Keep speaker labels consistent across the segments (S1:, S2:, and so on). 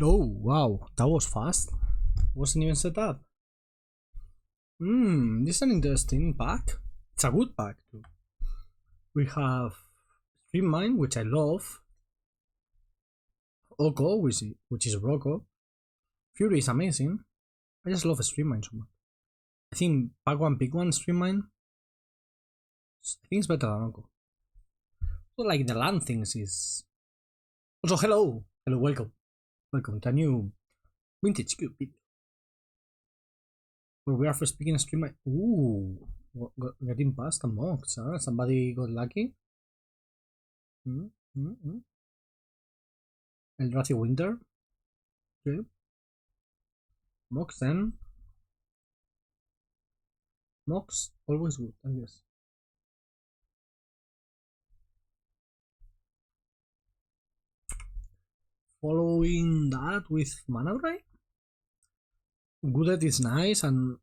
S1: Oh, wow, that was fast. Wasn't even set up. This is an interesting pack. It's a good pack too. We have Stream Mine, which I love. Oko, which is Rocco. Fury is amazing. I just love Stream Mine so much. I think pack one, pick one, Stream Mine. I think it's better than Oko. So like the land things is. Also, hello, welcome to a new vintage cube video. Where we are for speaking Stream Mine. Ooh, getting past the mocks, huh? Somebody got lucky. Eldrazi Winter. Okay. Mox then. Mox, always good, I guess. Following that with Mana Drain. Good is nice, and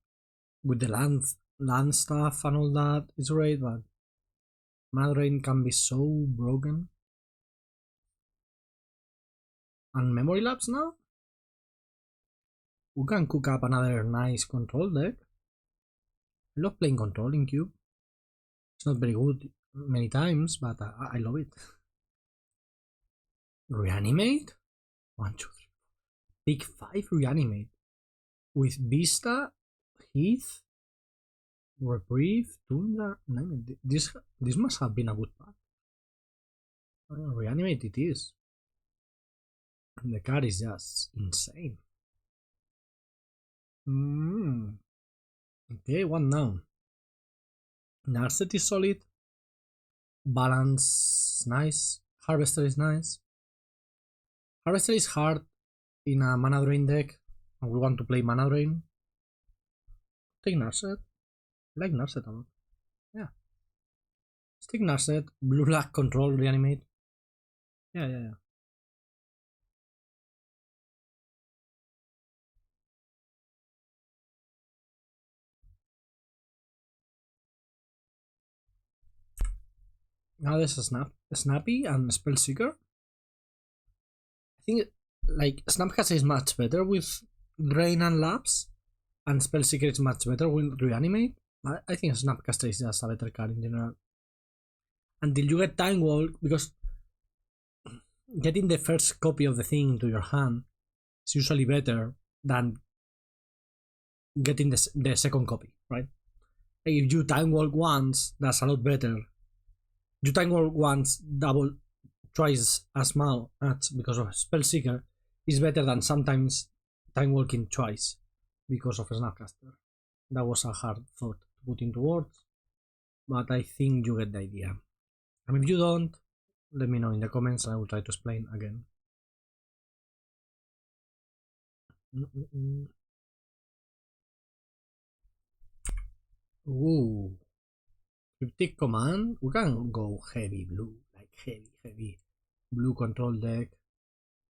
S1: with the land stuff and all that, it's great, but Mana Drain can be so broken. And Memory Lapse now? We can cook up another nice control deck. I love playing control in cube. It's not very good many times, but I love it. Reanimate? 1, 2, 3. Pick 5 reanimate. With Vista, Heath, Reprieve, Tundra. This must have been a good pack. Reanimate it is. The card is just insane. Okay, one down. Narset is solid. Balance nice. Harvester is nice. Harvester is hard in a Mana Drain deck, and we want to play Mana Drain. Take Narset. I like Narset a lot. Yeah. Let's take Narset. Blue Black Control Reanimate. Yeah. Now there's a Snappy and Spellseeker. I think like Snapcaster is much better with Drain and Lapse, and Spellseeker is much better with Reanimate. I think Snapcaster is just a better card in general. Until you get Time Walk, because getting the first copy of the thing into your hand is usually better than getting the second copy, right? If you Time Walk once, that's a lot better. You Time Walk once, twice as much because of Spellseeker is better than sometimes Time Walking twice because of Snapcaster. That was a hard thought to put into words, but I think you get the idea. And if you don't, let me know in the comments and I will try to explain again. Ooh. Cryptic Command, we can go heavy blue, like heavy blue control deck.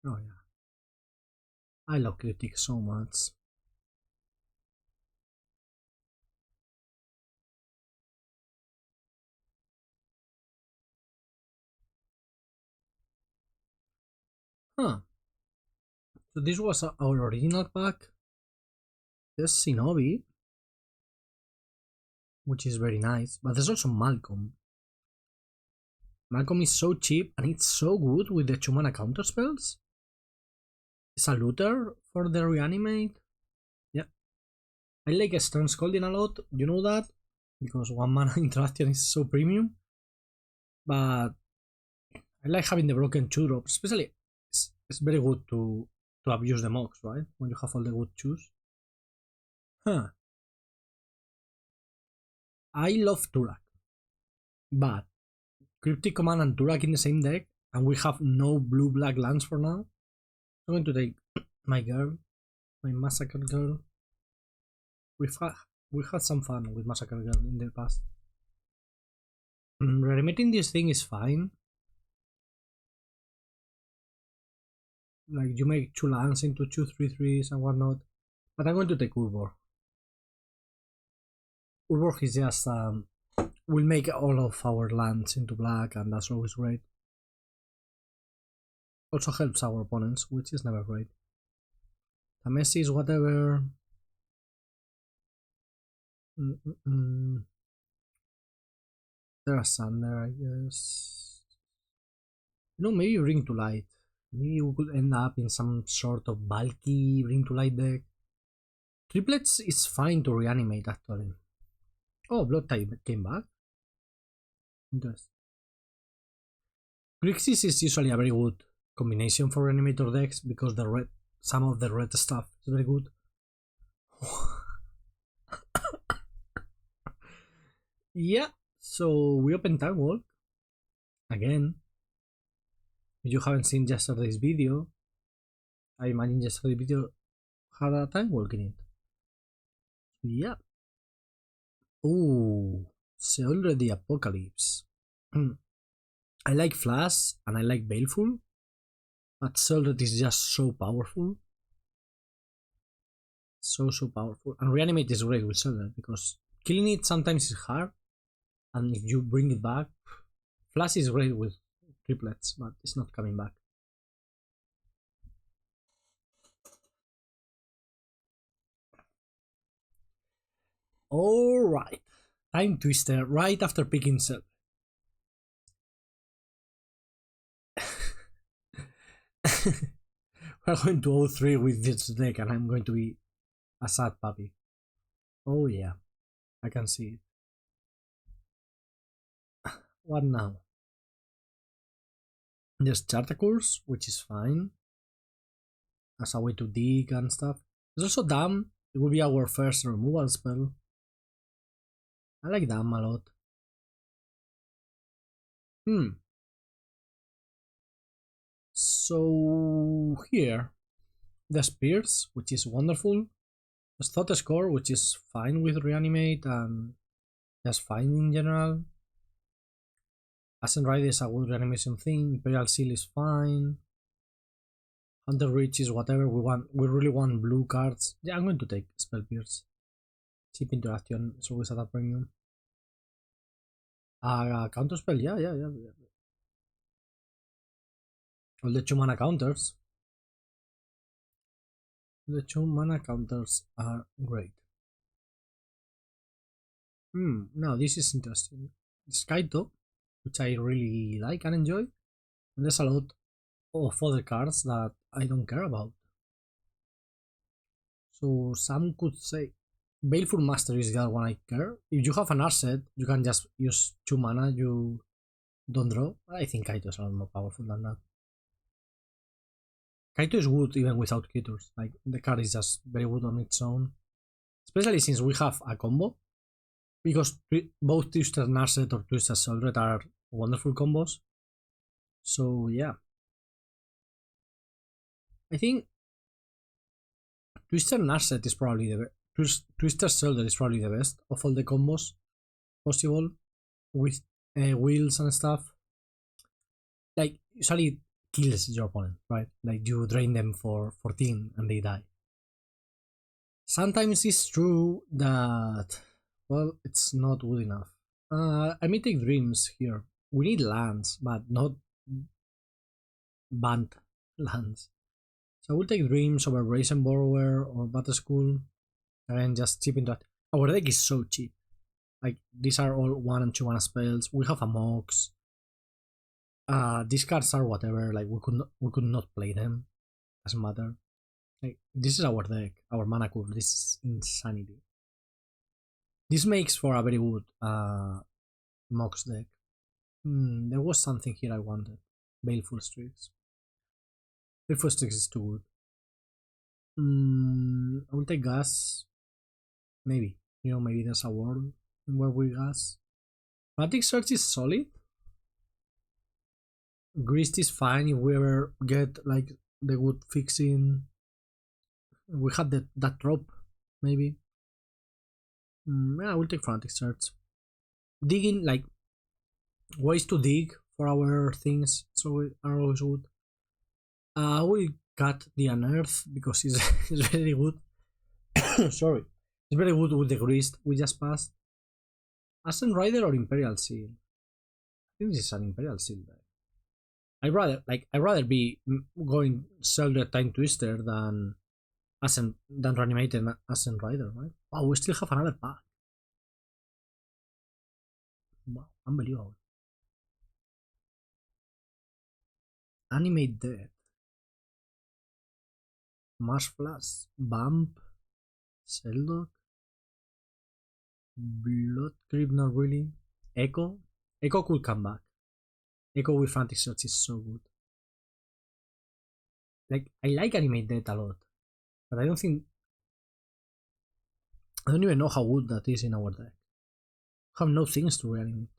S1: Oh yeah, I love Cryptic so much. Huh. So this was our original pack. There's Shinobi, which is very nice, but there's also Malcolm. Malcolm is so cheap and it's so good with the 2 mana counter spells. It's a looter for the Reanimate. Yeah. I like Stern Scolding a lot, you know that? Because 1 mana interaction is so premium. But I like having the broken 2-drop, especially it's very good to abuse the mocks, right? When you have all the good 2s. Huh. I love Turak, but Cryptic Command and Turak in the same deck, and we have no blue-black lands for now. I'm going to take my girl, my Massacre Girl. We had some fun with Massacre Girl in the past. Remitting this thing is fine. Like you make 2 lands into 2 3/3s and whatnot, but I'm going to take Urbor. Urbor is just will make all of our lands into black, and that's always great. Also helps our opponents, which is never great. Tamesis, whatever. There are some there, I guess. You know, maybe Ring to Light. Maybe we could end up in some sort of bulky Ring to Light deck. Triplets is fine to reanimate, actually. Oh, Blood type came back. Interesting. Grixis is usually a very good combination for reanimator decks because some of the red stuff is very good. Yeah, so we open Time Walk again. If you haven't seen yesterday's video, I imagine yesterday's video had a Time Walk in it. Yeah. Oh, so already Apocalypse. I like Flash and I like Baleful, but Solred is just so powerful. So powerful. And Reanimate is great with Solred because killing it sometimes is hard, and if you bring it back, Flash is great with triplets, but it's not coming back. Alright, Time Twister right after picking Cell. We're going to 0-3 with this deck and I'm going to be a sad puppy. Oh yeah, I can see it. What now? There's Chartacurs, which is fine as a way to dig and stuff. There's also Dam. It will be our first removal spell. I like Dam a lot. So here, the Spears, which is wonderful. The Thought Score, which is fine with Reanimate and just fine in general. Ascent Ride is a good reanimation thing. Imperial Seal is fine. Hunter Reach is whatever we want. We really want blue cards. Yeah, I'm going to take Spell Pierce. Cheap interaction is always at a premium. Counter spell, yeah. All the 2 mana counters. The 2 mana counters are great. Now this is interesting. Skyto, which I really like and enjoy. And there's a lot of other cards that I don't care about. So some could say Baleful Master is the other one I care. If you have an Arset, you can just use 2 mana, you don't draw. I think Kaito is a lot more powerful than that. Kaito is good even without Cutures. Like, the card is just very good on its own. Especially since we have a combo. Because both Twister Narset or Twister Solred are wonderful combos. So yeah. I think Twister Narset is probably the best. Twister Solred is probably the best of all the combos possible with wheels and stuff. Like, usually kills your opponent, right? Like, you drain them for 14 and they die. Sometimes it's true that, well, it's not good enough. I may take Dreams here. We need lands, but not banned lands. So we'll take Dreams over Brazen Borrower or Battle School. And just chip into that. Our deck is so cheap. Like, these are all 1 and 2 mana spells. We have a Mox. These cards are whatever. Like, we could not play them. Doesn't matter. Like, this is our deck, our mana curve. This is insanity. This makes for a very good Mox deck. There was something here I wanted. Baleful Strix. Baleful Strix is too good. I will take Gas. Maybe. You know, maybe there's a world where we Gas. Fanatic Search is solid. Grist is fine if we ever get like the good fixing. We had that drop, maybe. Yeah, I will take Fanatic Search. Digging, like, ways to dig for our things, so are always good. I will cut the Unearth because it's very good. Sorry. It's very good with the Grist we just passed. Ascent Rider or Imperial Seal? I think this is an Imperial Seal deck. I'd rather be going Solder Time Twister than Ascent than reanimated Ascent Rider, right? Wow, we still have another pack. Wow, unbelievable. Animate Death. Mars Flash. Bump. Sheldog. Blood Creep, not really. Echo. Echo could come back. Echo with Frantic Search is so good. Like, I like Animate Death a lot. But I don't even know how good that is in our deck. We have no things to reanimate.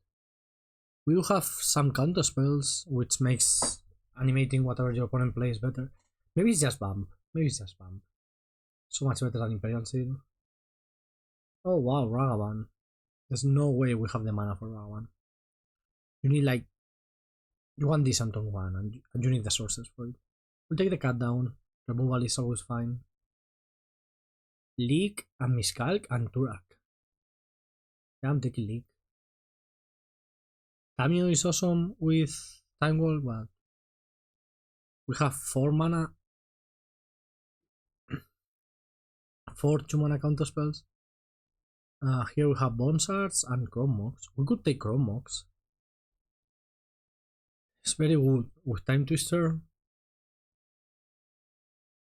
S1: We do have some counter spells, which makes animating whatever your opponent plays better. Maybe it's just Bump. So much better than Imperial Seal. Oh wow, Ragavan. There's no way we have the mana for Ragavan. You need like... You want this on turn 1 and you need the sources for it. We'll take the cut down. Removal is always fine. Leak and Miscalc and Turak. Yeah, I'm taking Leak. Tamio is awesome with Time Wall, but we have 4 mana. 4 2-mana counter spells. Here we have Bone Shards and Chrome Mox. We could take Chrome Mox. It's very good with Time Twister.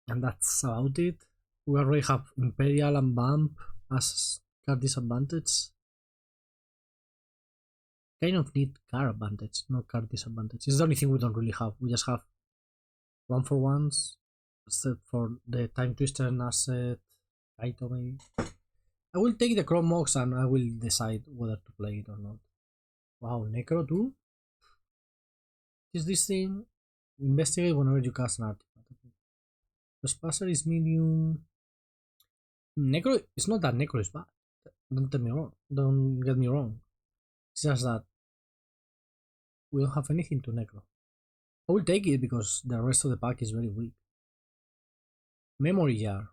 S1: And that's about it. We already have Imperial and Bump as card disadvantage. Kind of need card advantage, not card disadvantage. It's the only thing we don't really have. We just have 1-for-1s, except for the Time Twister and Asset Kaito maybe. I will take the Chrome Mox and I will decide whether to play it or not. Wow, Necro too? Is this thing? Investigate whenever you cast an artifact. Trespasser is medium. Necro, it's not that Necro is bad. Don't get me wrong. Don't get me wrong. It's just that we don't have anything to Necro. I will take it because the rest of the pack is very weak. Memory Jar.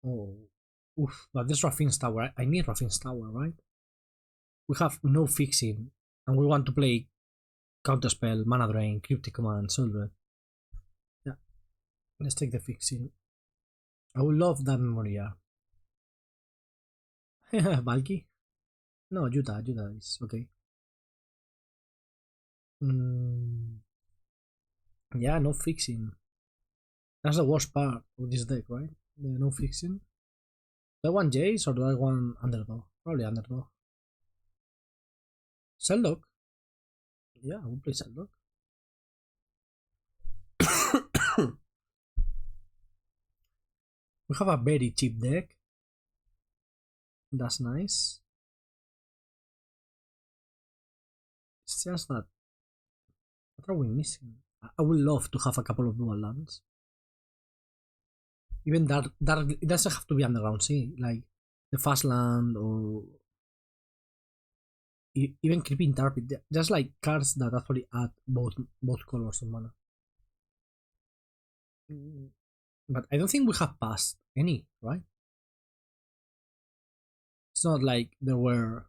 S1: Oh, oof, but there's Raffin's Tower. I need Raffin's Tower, right? We have no fixing, and we want to play Counterspell, Mana Drain, Cryptic Command, Soul. Yeah, let's take the fixing. I would love that Memory Jar. Valky? No, Judah is okay. Yeah, no fixing. That's the worst part of this deck, right? The no fixing. Do I want Jace or do I want Underdog? Probably Underdog. Sheldog? Yeah, I will play Sheldog. We have a very cheap deck. That's nice. It's just that... What are we missing? I would love to have a couple of dual lands. Even that it doesn't have to be Underground Sea, like the Fast Land or even Creeping Tarpit. Just like cards that actually add both colors of mana. But I don't think we have passed any, right? It's not like there were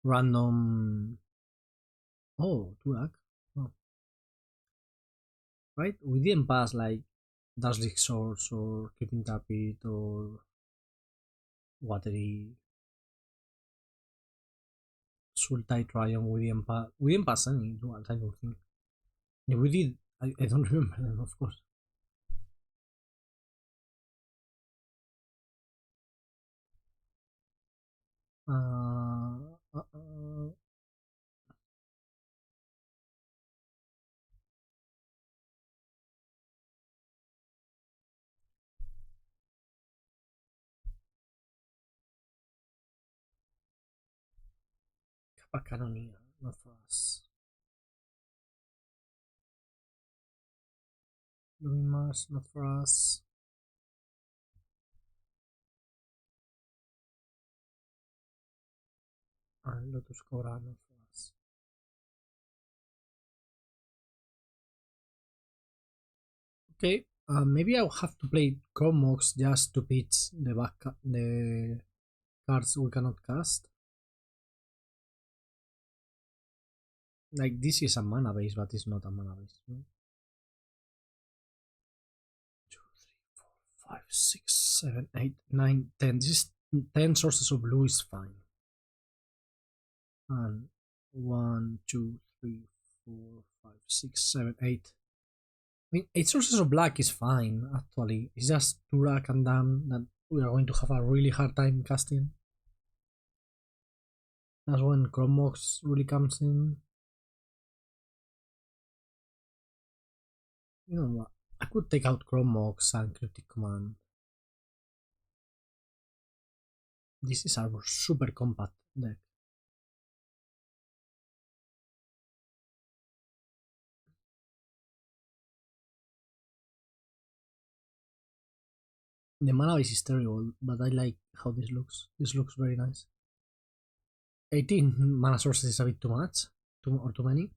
S1: random... Oh, Turak. Oh. Right? We didn't pass like Dazzling Swords or Creeping Tarpit or Watery Sultai Triumph. We didn't pass any duals, I don't think. If we did, I don't remember them, of course. Canonia, not for us. Louis Mars, not for us. And Lotus Cobra, not for us. Okay, maybe I'll have to play Chromox just to pitch the cards we cannot cast. Like this is a mana base, but it's not a mana base. No? 2, 3, 4, 5, 6, 7, 8, 9, 10. This is 10 sources of blue is fine. And 1, 2, 3, 4, 5, 6, 7, 8. I mean, 8 sources of black is fine, actually. It's just Turak and Dam that we are going to have a really hard time casting. That's when Chromox really comes in. You know what? I could take out Chromox and Cryptic Command. This is our super compact deck. The mana base is terrible, but I like how this looks. This looks very nice. 18 mana sources is a bit too much, or too many,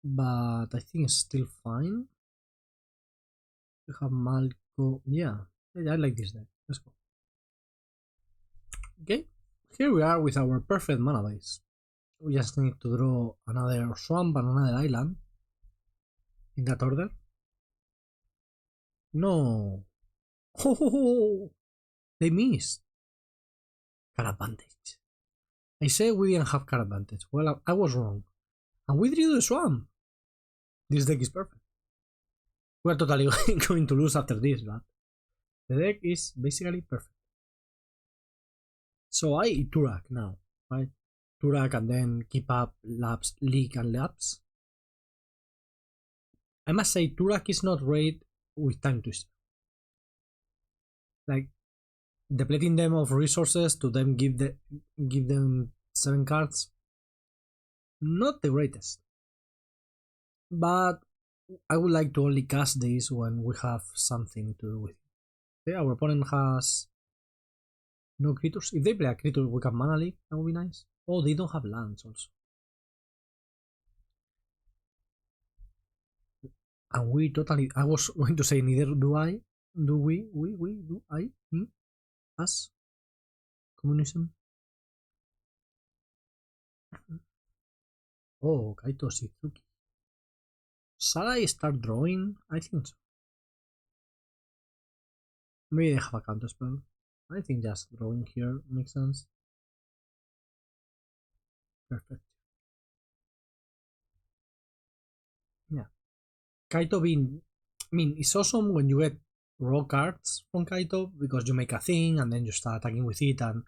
S1: but I think it's still fine. We have Malco. Yeah, I like this deck. Let's go. Okay, here we are with our perfect mana base. We just need to draw another swamp and another island in that order. No. Oh, they missed. Card advantage. I said we didn't have card advantage. Well, I was wrong. And we drew the swamp. This deck is perfect. We're totally going to lose after this, but the deck is basically perfect. So I eat Turak now, right? Turak and then keep up laps, leak and laps. I must say Turak is not great with Time Twister. Like depleting them of resources to then give them 7 cards. Not the greatest. But I would like to only cast this when we have something to do with it. Okay, our opponent has no creatures. If they play a creature, we can mana leak. That would be nice. Oh, they don't have lands also. And we totally. I was going to say neither do I. Do we? Do I? Me? Us? Communism? Oh, Kaito Shizuki. Shall I start drawing? I think so. Maybe they have a counter spell. I think just drawing here makes sense. Perfect. Yeah. Kaito being. I mean, it's awesome when you get raw cards from Kaito because you make a thing and then you start attacking with it and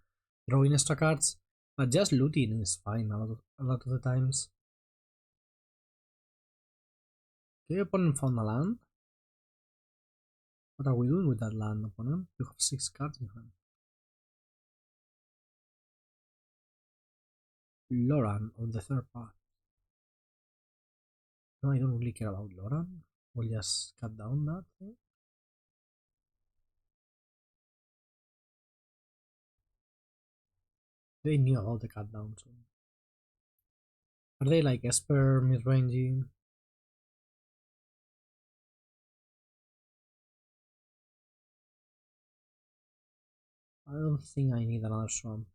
S1: drawing extra cards. But just looting is fine a lot of the times. Okay, opponent found a land. What are we doing with that land, opponent? You have 6 cards in hand. Loran on the third path. No, I don't really care about Loran. We'll just cut down that thing. They knew about the cut down, so. Are they like Esper mid-ranging? I don't think I need another swamp.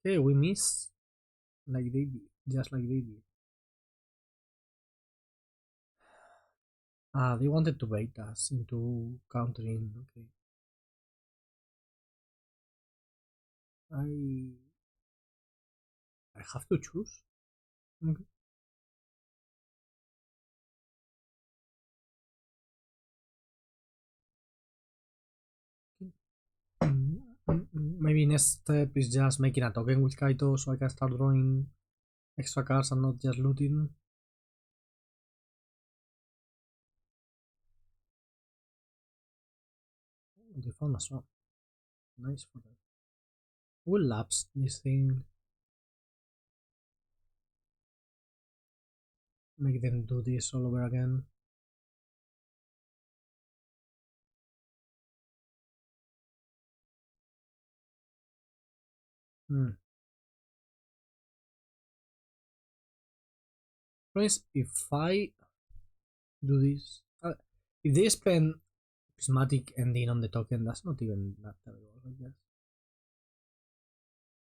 S1: Okay, we missed like they did, just like they did. Ah, they wanted to bait us into countering. Okay. I have to choose. Okay. Maybe next step is just making a token with Kaito so I can start drawing extra cards and not just looting. They found a swamp. Nice for them. We'll lapse this thing. Make them do this all over again. Friends, if I do this, if they spend prismatic ending on the token, that's not even that terrible, I guess.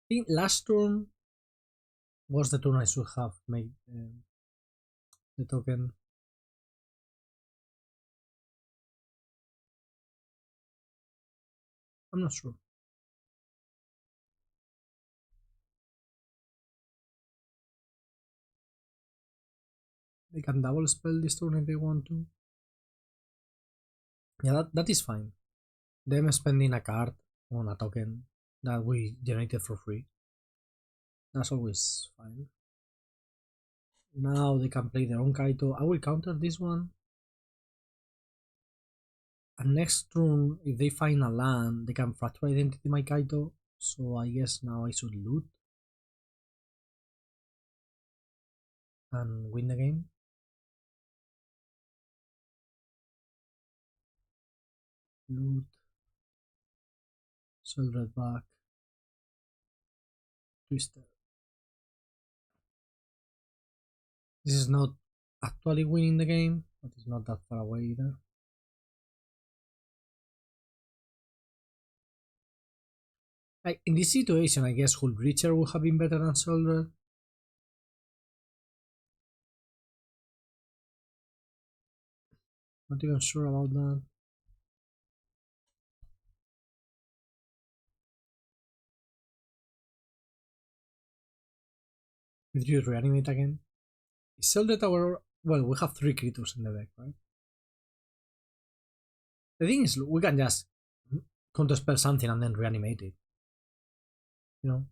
S1: I think last turn was the turn I should have made the token. I'm not sure. They can double spell this turn if they want to. Yeah, that is fine. Them spending a card on a token that we generated for free. That's always fine. Now they can play their own Kaito. I will counter this one. And next turn, if they find a land, they can fracture identity my Kaito. So I guess now I should loot and win the game. Loot. Sell red back. Twister. This is not actually winning the game, but it's not that far away either. Like in this situation, I guess Hull Breacher would have been better than Soldier. Not even sure about that. Did you reanimate again? Is Soldier our... Well, we have 3 creatures in the deck, right? The thing is, we can just counterspell something and then reanimate it. You know?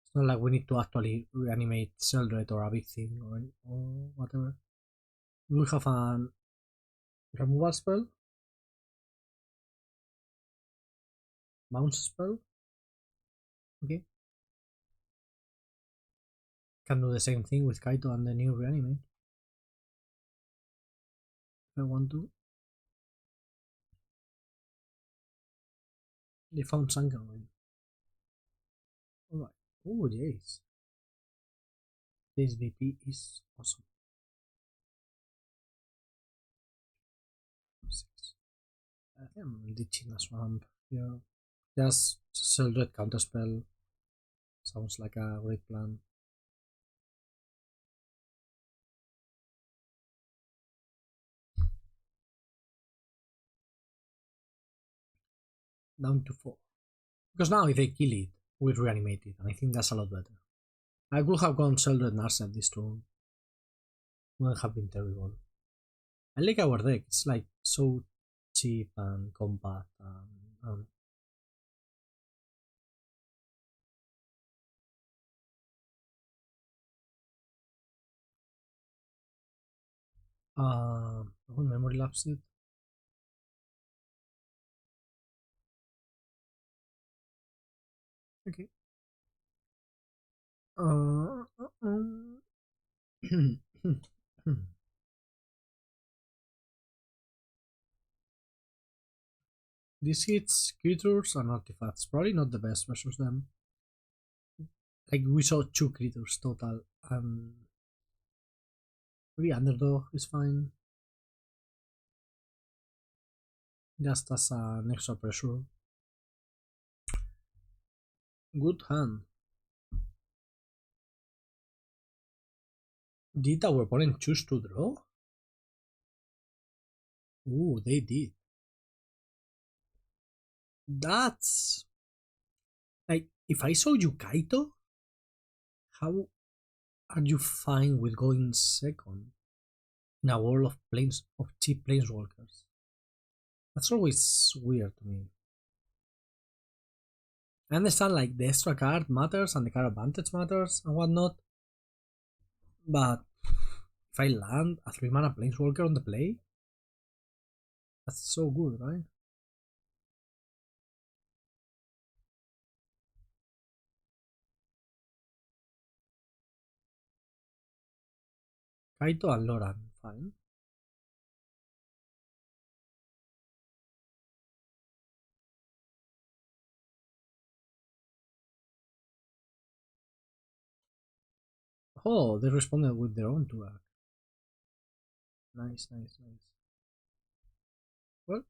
S1: It's not like we need to actually reanimate Seldred or a big thing or whatever. We have a removal spell, bounce spell. Okay. Can do the same thing with Kaito and the new reanimate. If I want to. They found Sunken already. Alright. Oh, yes. This VP is awesome. 6. I think I'm ditching a swamp here. Just Seldred counterspell. Sounds like a great plan. Down to 4. Because now if they kill it, we reanimate it, and I think that's a lot better. I could have gone Seldred Narset this turn. Wouldn't have been terrible. I like our deck, it's like so cheap and compact and memory lapse it. Okay. This hits creatures and artifacts. Probably not the best versus them. Like we saw 2 creatures total, and maybe underdog is fine. Just as an extra pressure. Good hand. Did our opponent choose to draw? Ooh, they did. That's like if I saw you Kaito, how are you fine with going second in a world of cheap planeswalkers? That's always weird to me. I understand like the extra card matters and the card advantage matters and whatnot, but if I land a 3-mana planeswalker on the play, that's so good, right? Kaito and Loran, fine. Oh, they responded with their own Turak. Nice, nice, nice. Well,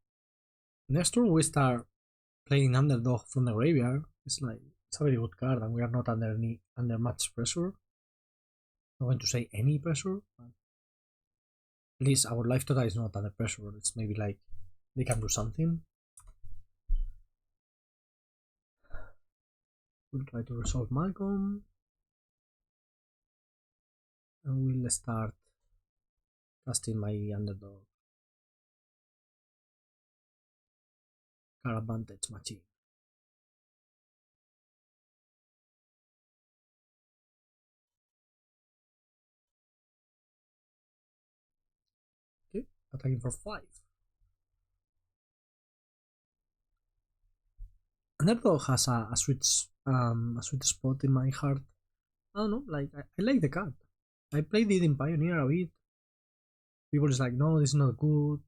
S1: next turn we start playing underdog from the graveyard. It's like it's a very good card, and we are not under much pressure. I'm going to say any pressure, but at least our life total is not under pressure. It's maybe like they can do something. We'll try to resolve Malcolm. And we'll start casting my underdog. Car advantage machine. Okay, attacking for 5. Underdog has a sweet spot in my heart. I don't know, like I like the card. I played it in Pioneer a bit. People is like, no, this is not good.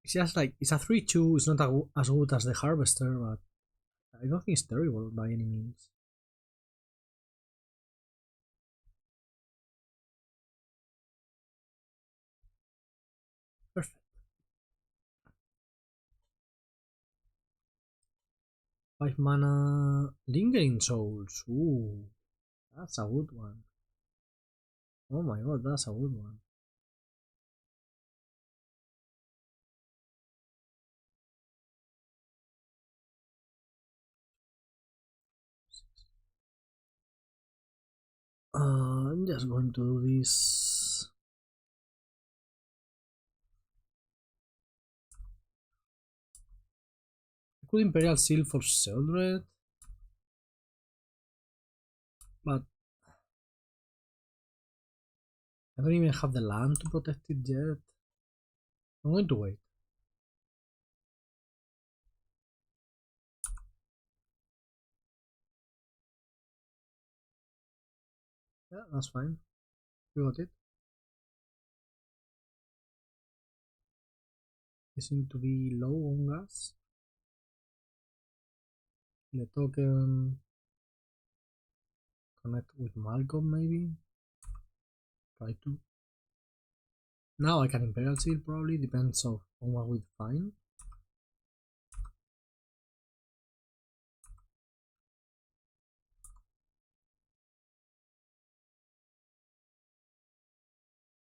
S1: It's just like it's a 3/2. It's not as good as the Harvester, but I don't think it's terrible by any means. Perfect. 5 mana Lingering Souls. Ooh, that's a good one. Oh my god, that's a good one. I'm just going to do this. I could Imperial Seal for Sheldred, but I don't even have the land to protect it yet. I'm going to wait. Yeah, that's fine. We got it. They seem to be low on gas. The token connect with Malcolm maybe. Try to. Now I can Imperial Seal probably, depends on what we find.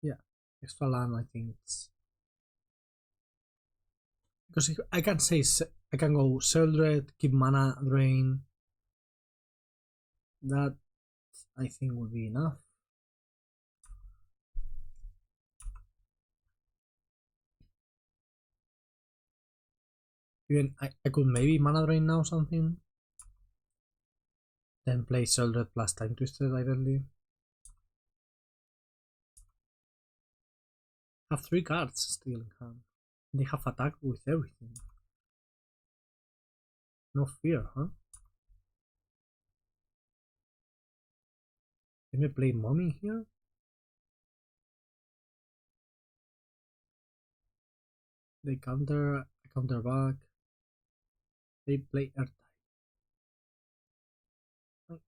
S1: Yeah, extra land I think it's because I can say I can go Sheldred, keep mana drain. That I think would be enough. Even I could maybe mana drain now something. Then play Sheldred plus Time Twister directly. Have 3 cards still in hand. They have attack with everything. No fear, huh? Can we play Mommy here? They counter, I counter back. They play Earth.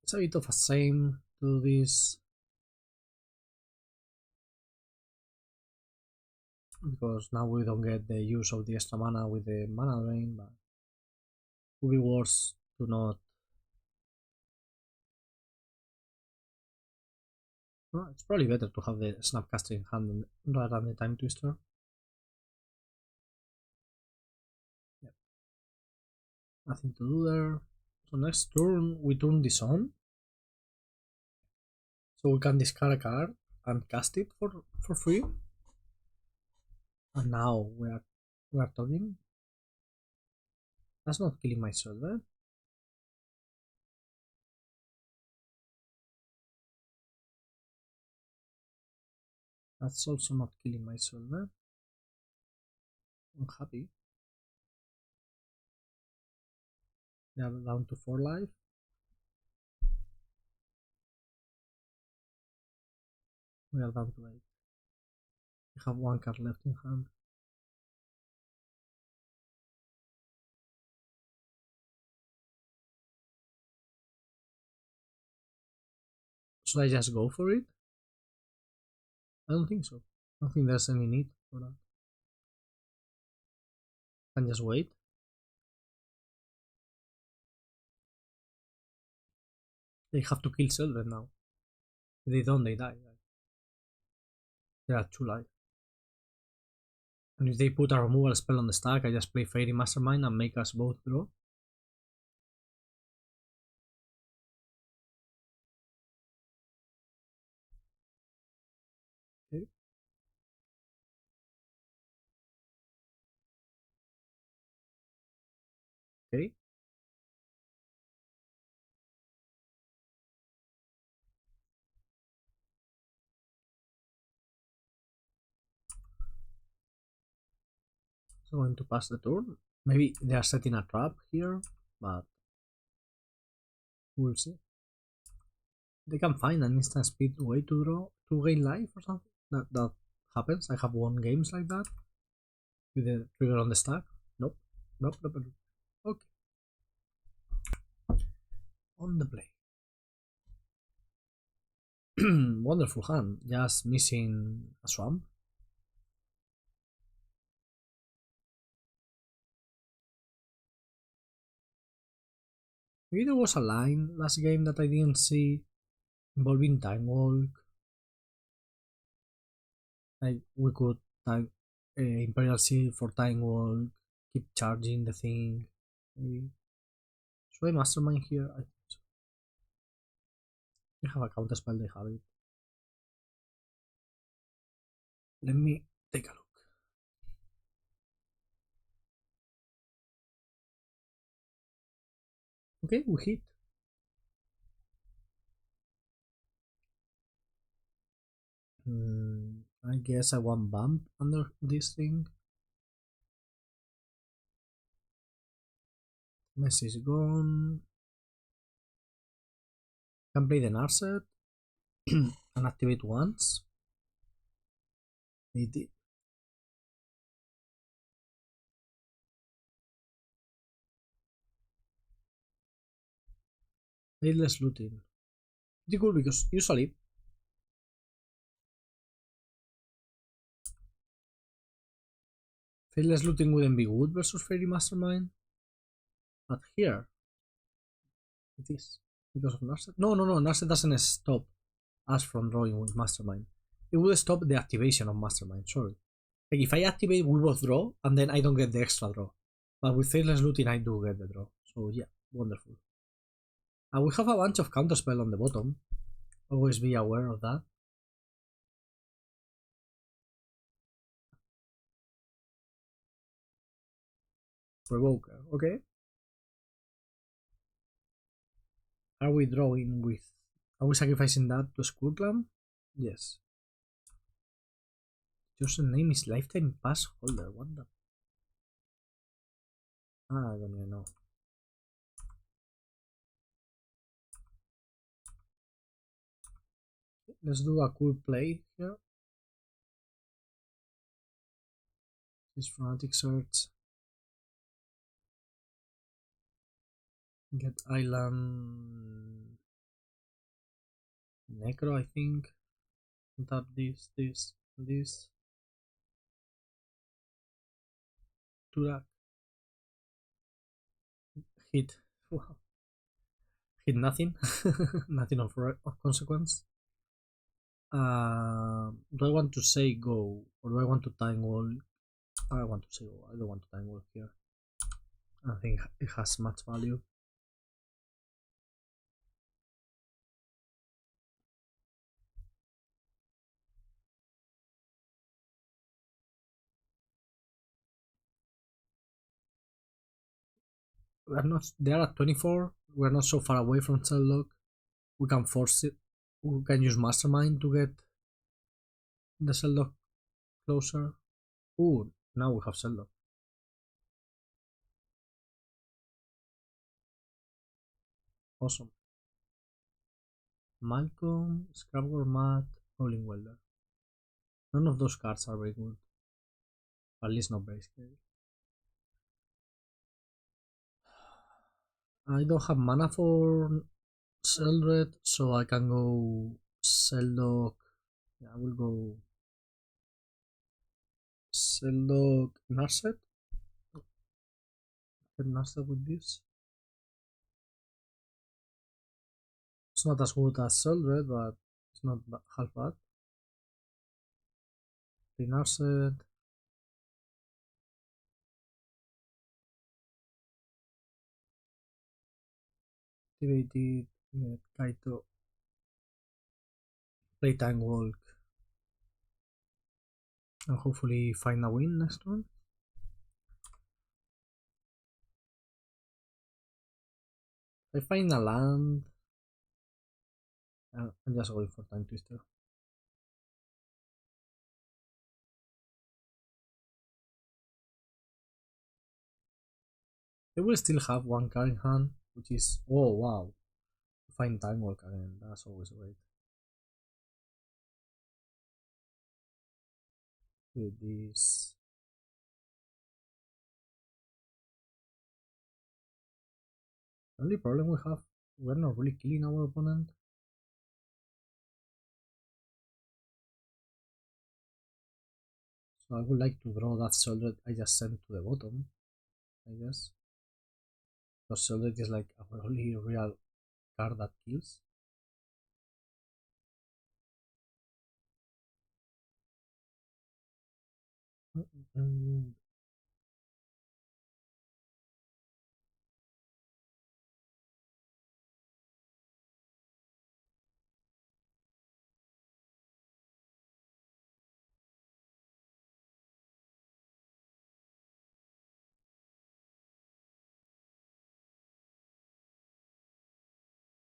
S1: It's a bit of a shame to do this. Because now we don't get the use of the extra mana with the mana drain, but it would be worse to not. Well, it's probably better to have the Snapcaster in hand rather than the Time Twister. Yep. Nothing to do there. So next turn we turn this on. So we can discard a card and cast it for free. And now we are talking. That's not killing my Sheldred. That's also not killing my Sheldred. I'm happy. They are down to 4 life. We are down to 8. We have 1 card left in hand. Should I just go for it? I don't think so. I don't think there's any need for that. I can just wait. They have to kill Sheldred now. If they don't, they die. They are 2 life. And if they put a removal spell on the stack, I just play Fairy Mastermind and make us both draw. Okay. So going to pass the turn. Maybe they are setting a trap here, but we'll see. They can find an instant speed way to draw to gain life or something. That happens. I have won games like that with the trigger on the stack. Nope. Nope. Nope. Nope. Okay. On the play. Wonderful hand. Just missing a swamp. Maybe there was a line last game that I didn't see involving time walk. Like we could time Imperial Seal for time walk, keep charging the thing. Maybe. Should I mastermind here? I think so. They have a counter spell, they have it. Let me take a look. Okay, we hit. I guess I want bump under this thing. Messi is gone. Can play the Narset and activate once. They did. Faithless looting. Pretty cool because usually Faithless looting wouldn't be good versus Fairy Mastermind. But here it is. Because of Narset. No, Narset doesn't stop us from drawing with Mastermind. It will stop the activation of Mastermind, sorry. Like if I activate, we both draw, and then I don't get the extra draw. But with Faithless looting, I do get the draw. So yeah, wonderful. And we have a bunch of counterspell on the bottom. Always be aware of that. Provoker, okay. Are we drawing with... Are we sacrificing that to Skull Clan? Yes. Your name is Lifetime Pass Holder. What the... I don't even know. Let's do a cool play here. This Fanatic Search. Get Island... Necro, I think. Tap this. Turak. Hit. Wow. Hit nothing. Nothing of consequence. Do I want to say go or do I want to time wall? I want to say go. I don't want to time wall here. I think it has much value. We're not. They are at 24. We're not so far away from cell lock. We can force it. We can use mastermind to get the cell lock closer. Ooh, now we have cell lock. Awesome. Malcolm, Scrapboard Mat, Howling Welder. None of those cards are very good. At least not very scary. I don't have mana for Seldred, so I can go Seldog. Yeah, I will go Seldog Narset. Get Narset with this. It's not as good as Seldred, but it's not half bad. The Narset. Activated. Get Kaito. Play Time Walk. And hopefully find a win next one. I find a land. I'm just going for Time Twister. They will still have one card in hand, which is, oh wow, find Time Walk again. That's always great. With this, the only problem we have, we're not really killing our opponent. So I would like to draw that soldier I just sent to the bottom, I guess. Because soldier is like our only real card that kills.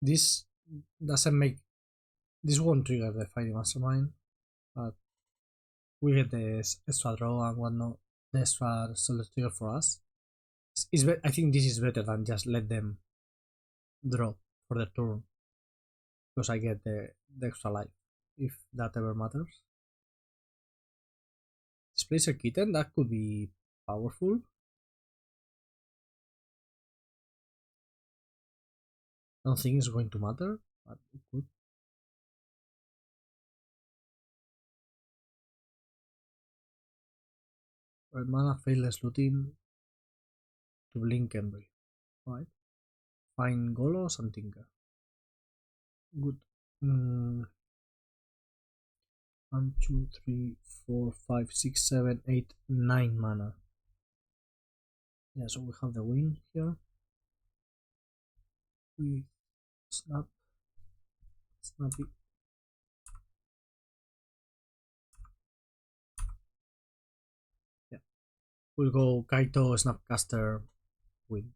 S1: This doesn't make, this won't trigger the fighting mastermind, but we get the extra draw and whatnot, the extra soldier trigger for us. I think this is better than just let them draw for the turn, because I get the extra life, if that ever matters. Displacer Kitten, that could be powerful. I don't think it's going to matter, but it could. Red mana, Faithless Looting to Blink Embry. Right. Find Golos and Tinker. Good. 1, 2, 3, 4, 5, 6, 7, 8, 9 mana. Yeah, so we have the win here. We snappy. Yeah. We'll go Kaito, Snapcaster, win.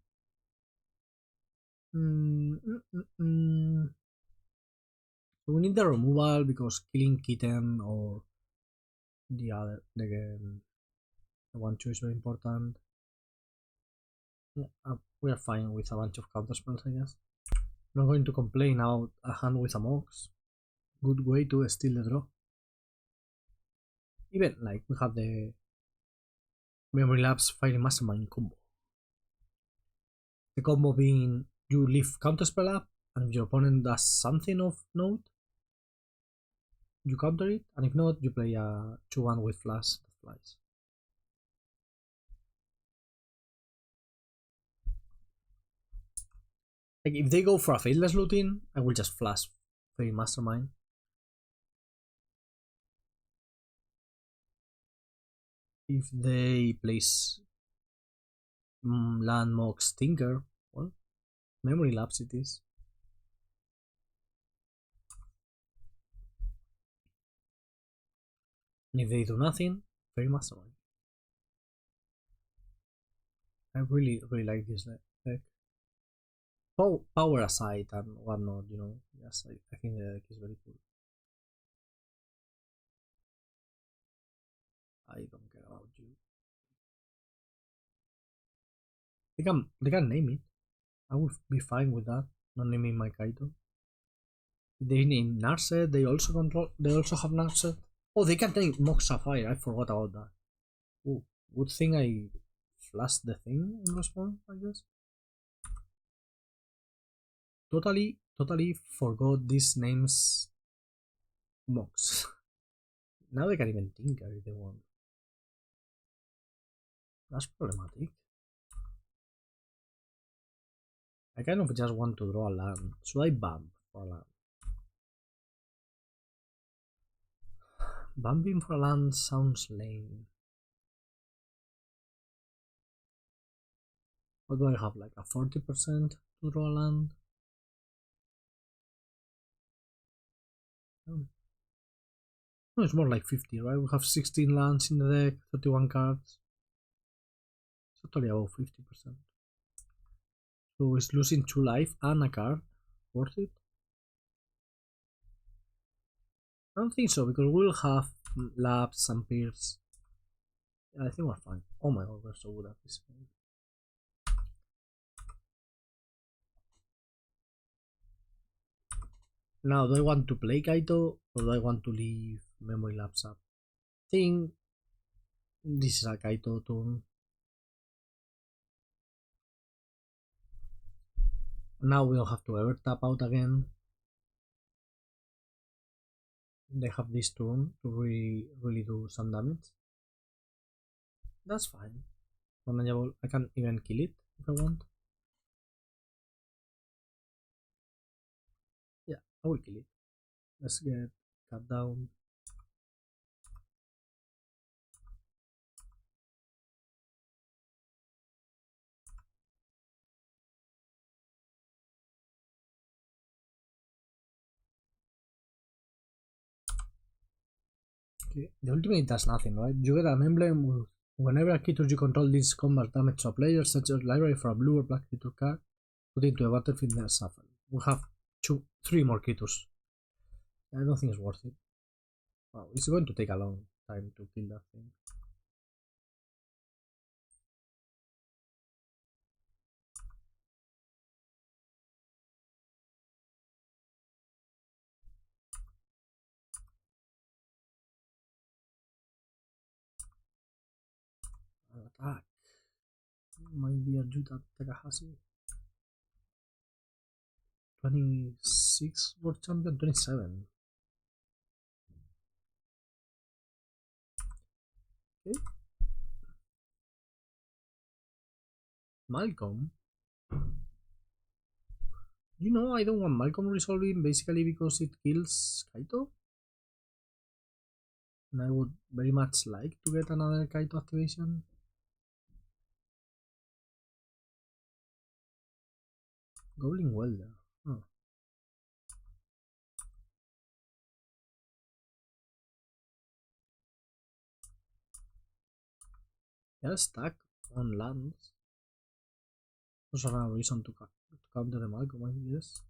S1: So we need the removal because killing Kitten or the other, the 1-2 is very important. Yeah, we are fine with a bunch of counter spells, I guess. I'm not going to complain about a hand with a Mox. Good way to steal the draw. Even like we have the Memory Lapse Fighting Mastermind combo. The combo being you leave counterspell up, and if your opponent does something of note, you counter it, and if not, you play a 2-1 with flash that flies. Like if they go for a Faithless Looting, I will just flash Fighting Mastermind. If they place Land Mox Tinker, well, Memory Lapse it is. And if they do nothing, Fairy Mastermind. I really like this deck. Power aside and whatnot, you know, yes, I think the deck is very cool. I don't care about you. They can name it. I would be fine with that. Not naming my Kaito. They name Narset. They also control. They also have Narset. Oh, they can name Mox Sapphire. I forgot about that. Oh, good thing I flashed the thing in response, I guess. Totally forgot these names. Mox. Now they can even tinker if they want. That's problematic. I kind of just want to draw a land. Should I bump for a land? Bumping for a land sounds lame. What do I have? Like a 40% to draw a land? No, it's more like 50, right? We have 16 lands in the deck, 31 cards. Totally above 50%. So it's losing 2 life and a card. Worth it? I don't think so, because we'll have labs and peers. I think we're fine. Oh my god, we're so good at this game. Now, do I want to play Kaito or do I want to leave memory labs up? I think this is a Kaito turn. Now we don't have to ever tap out again. They have this turn to really do some damage. That's fine. Manageable. I can even kill it if I want. Yeah, I will kill it. Let's get cut down. Okay. The ultimate does nothing, right? You get an emblem whenever a creature you control deals combat damage to a player, search your library for a blue or black creature card, put it into a battlefield and shuffle. We have 3 more creatures. I don't think it's worth it. Wow, it's going to take a long time to kill that thing. Attack. Might be a Juta Takahashi. 26 world champion, 27. Okay. Malcolm. You know, I don't want Malcolm resolving basically because it kills Kaito. And I would very much like to get another Kaito activation. Goblin Welder. Huh. They're stuck on lands. There's another reason to counter the Malcolm, I guess.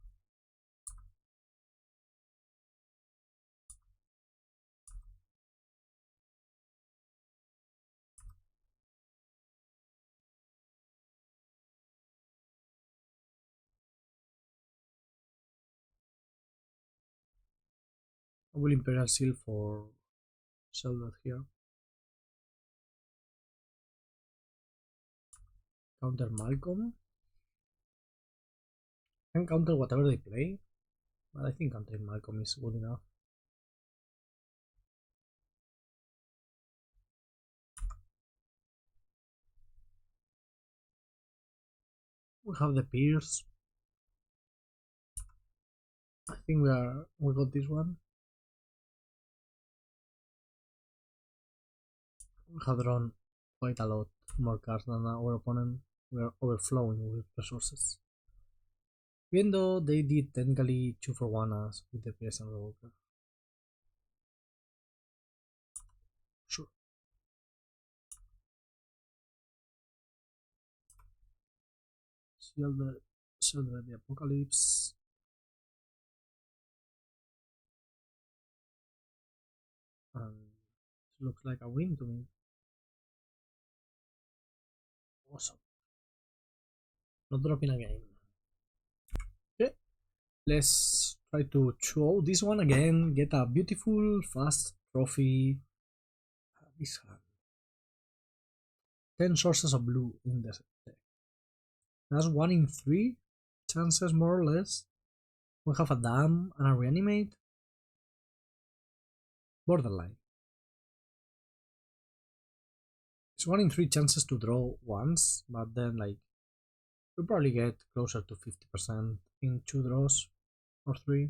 S1: I will Imperial Seal for Sheldon here. Counter Malcolm. Can counter whatever they play, but I think countering Malcolm is good enough. We have the Pierce. I think we got this one. We have drawn quite a lot more cards than our opponent. We are overflowing with resources. Even though they did technically 2 for 1 as with the PS and Revoker. Sure. Shield the Apocalypse. And it looks like a win to me. Awesome. Not dropping again. Okay. Let's try to show this one again. Get a beautiful, fast trophy. This hand. 10 sources of blue in the deck. That's 1 in 3 chances, more or less. We have a dam and a reanimate. Borderline. It's 1 in 3 chances to draw once, but then like we'll probably get closer to 50% in 2 draws or 3.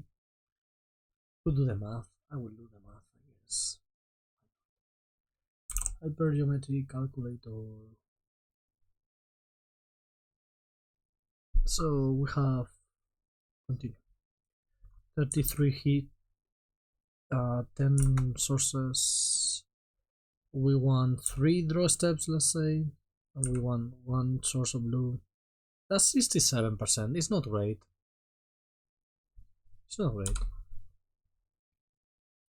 S1: To do the math, I will do the math, I guess. Hypergeometry calculator. So we have continue 33 hit, 10 sources. We want 3 draw steps, let's say, and we want 1 source of blue. That's 67%. It's not great. It's not great.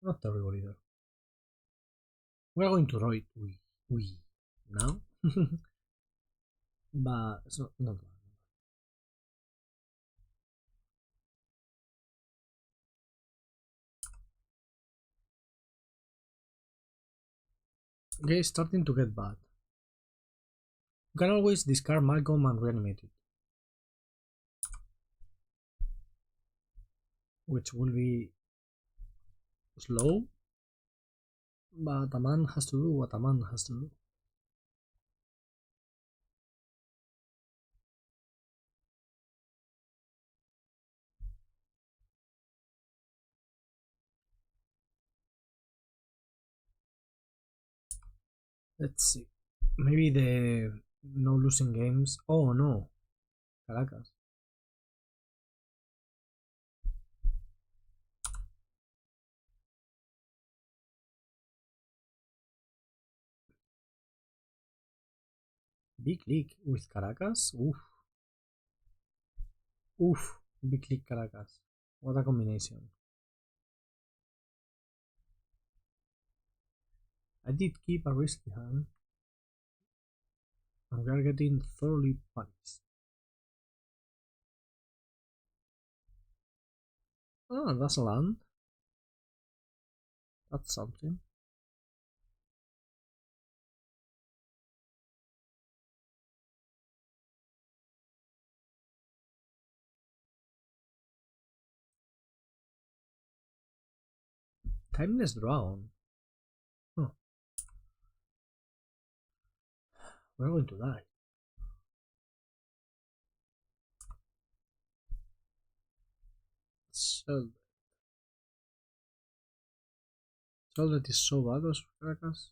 S1: Not terrible either. We're going to roll it we now. But it's not bad. Okay, starting to get bad. You can always discard Malcolm and reanimate it. Which will be slow. But a man has to do what a man has to do. Let's see. Maybe the no losing games. Oh no. Caracas. Big league with Caracas? Oof. Oof. Big league Caracas. What a combination. I did keep a risky hand. And we are getting thoroughly punished. Ah, that's a land. That's something. Timeless Dragon. Oh, we're going to die. So that is so bad, those Caracas.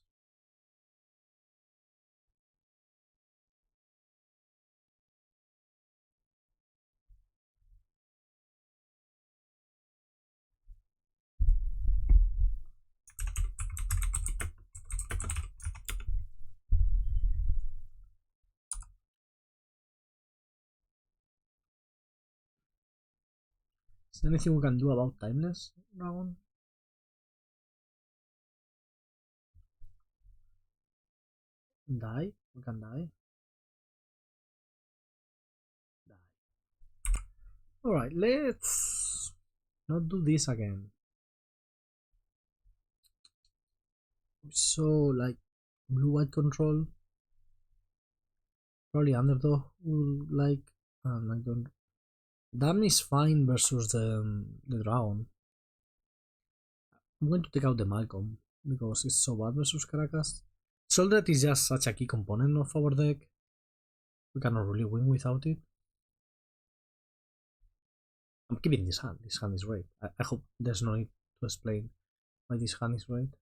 S1: Is there anything we can do about Timeless Dragon? Die? We can die. Die. Alright, let's not do this again. So, like, blue-white control. Probably underdog will like, and I don't. Dam is fine versus the dragon. I'm going to take out the Malcolm because it's so bad versus Caracas. Soldat is just such a key component of our deck. We cannot really win without it. I'm keeping this hand. This hand is great. I hope there's no need to explain why this hand is great.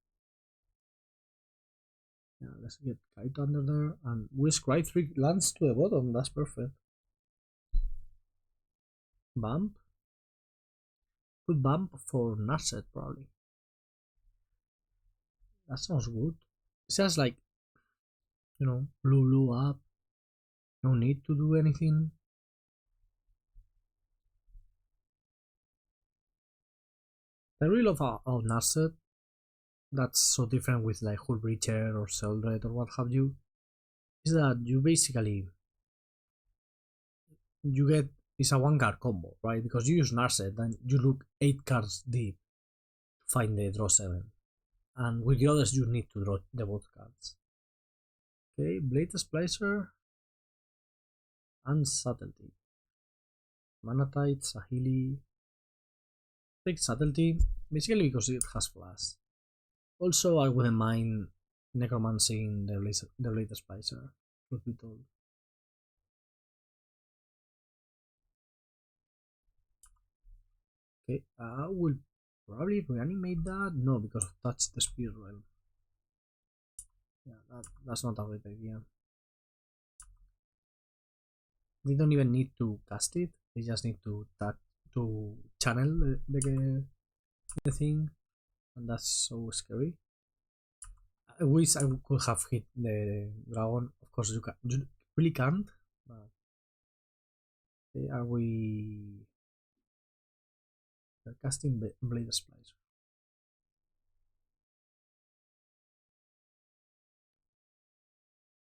S1: Yeah, let's get Kite under there. And we scribe 3 lands to the bottom. That's perfect. Bump? Put bump for Narset probably. That sounds good. It's just like, you know, blue up. No need to do anything. I really love Narset. That's so different with like Hull Breacher or Seldred or what have you. Is that you basically you get it's a 1 card combo, right? Because you use Narset and you look 8 cards deep to find the draw 7. And with the others you need to draw the both cards. Okay, Blade Splicer and Subtlety. Manatite, Sahili. Take Subtlety, basically because it has flash. Also, I wouldn't mind necromancing the Blade Splicer, truth be told. Okay, I will probably reanimate that. No, because that's the Spear Realm. Yeah, that's not a great idea. They don't even need to cast it. They just need to channel the thing, and that's so scary. I wish I could have hit the dragon. Of course, you really can't. But Okay, are we casting Blade Splicer?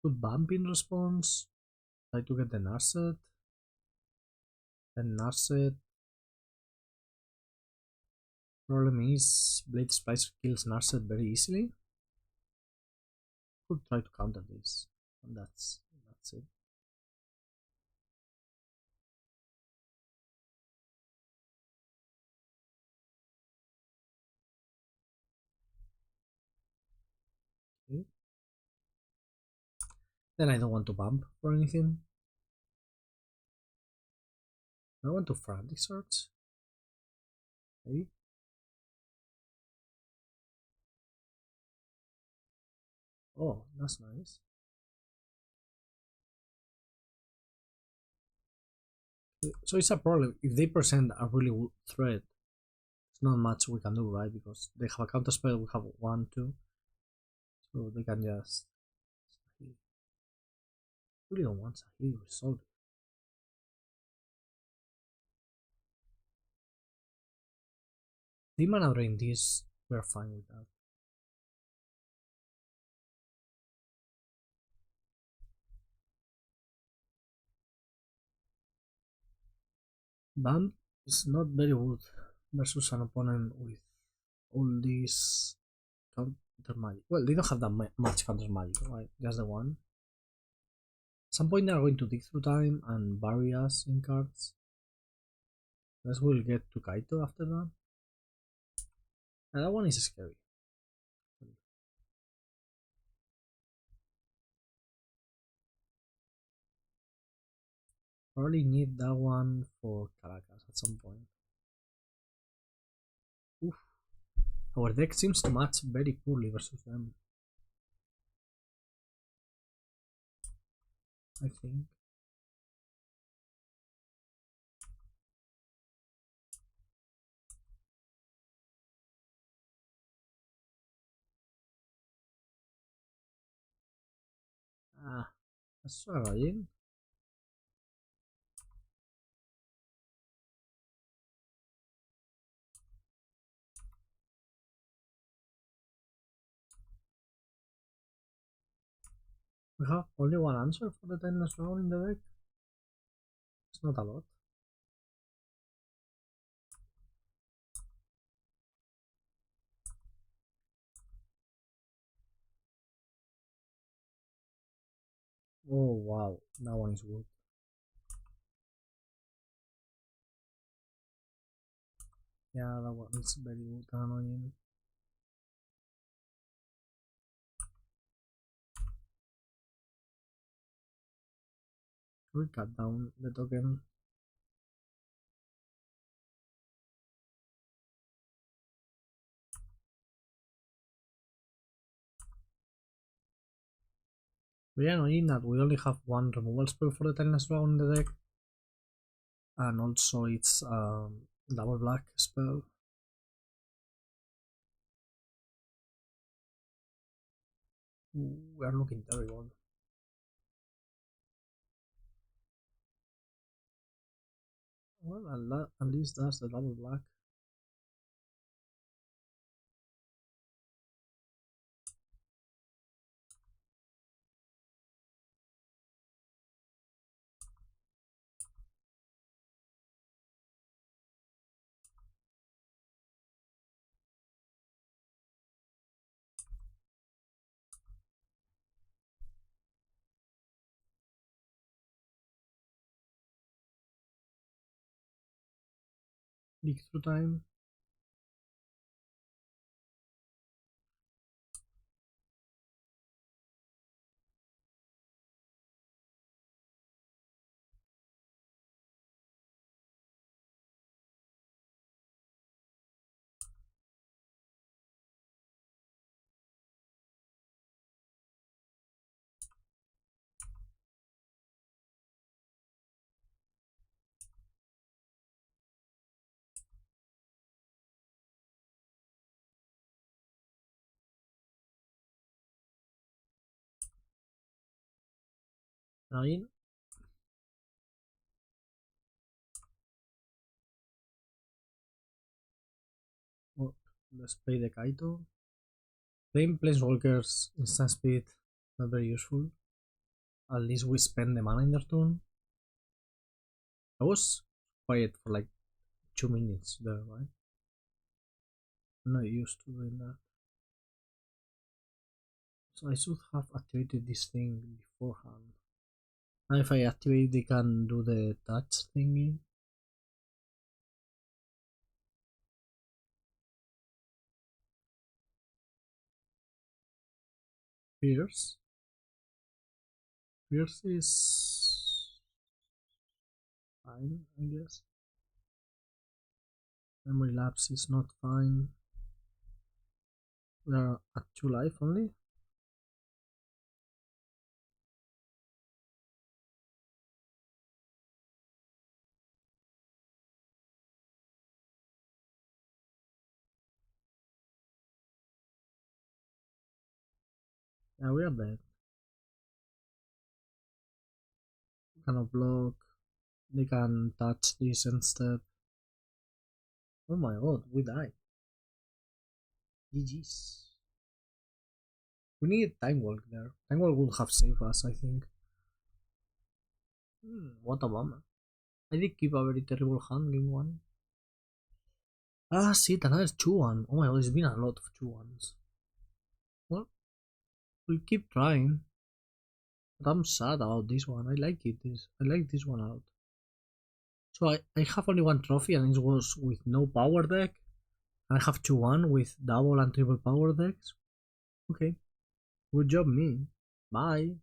S1: Put bump in response. Try to get the Narset. Then Narset. Problem is, Blade Splicer kills Narset very easily. Could try to counter this, and that's it. Okay. Then I don't want to bump for anything. I want to Frantic Search. Maybe. Oh, that's nice. So it's a problem. If they present a really good threat, it's not much we can do, right? Because they have a counter spell, we have 1, 2. So they can just. Really don't want Sahili resolve. The mana drain this, we're fine with that. Bump is not very good versus an opponent with all these counter magic. Well, they don't have that much counter magic, right? Just the one. At some point, they're going to dig through time and bury us in cards. Guess we'll get to Kaito after that. And that one is scary. Probably need that one for Caracas at some point. Oof. Our deck seems to match very poorly versus them. I think. Ah, that's alright. We have only one answer for the timeless round in the deck. It's not a lot. Oh wow, that one is good. Yeah, that one is very good and annoying. We cut down the token. Very annoying that we only have one removal spell for the timeless round in the deck. And also it's double black spell. We are looking terrible. Well, at least that's the double black. Leak through time. Annoying. Let's play the Kaito. Playing Planeswalkers instant speed, not very useful. At least we spend the mana in their turn. I was quiet for like 2 minutes there, right? I'm not used to doing that. So I should have activated this thing beforehand. Now if I activate, they can do the touch thingy. Pierce. Pierce is fine, I guess. Memory lapse is not fine. We are at 2 life only. Yeah, we are dead. Cannot block. They can touch this instead. Oh my god, we died. GG's. We need Time Walk there. Time Walk would have saved us, I think. What a bummer. I did keep a very terrible hand game 1. Ah, shit, another 2-1. Oh my god, it's been a lot of 2-1s. Well, we'll keep trying. But I'm sad about this one. I like it. I like this one a lot. So I have only 1 trophy and it was with no power deck. I have 2-1 with double and triple power decks. Okay. Good job me. Bye.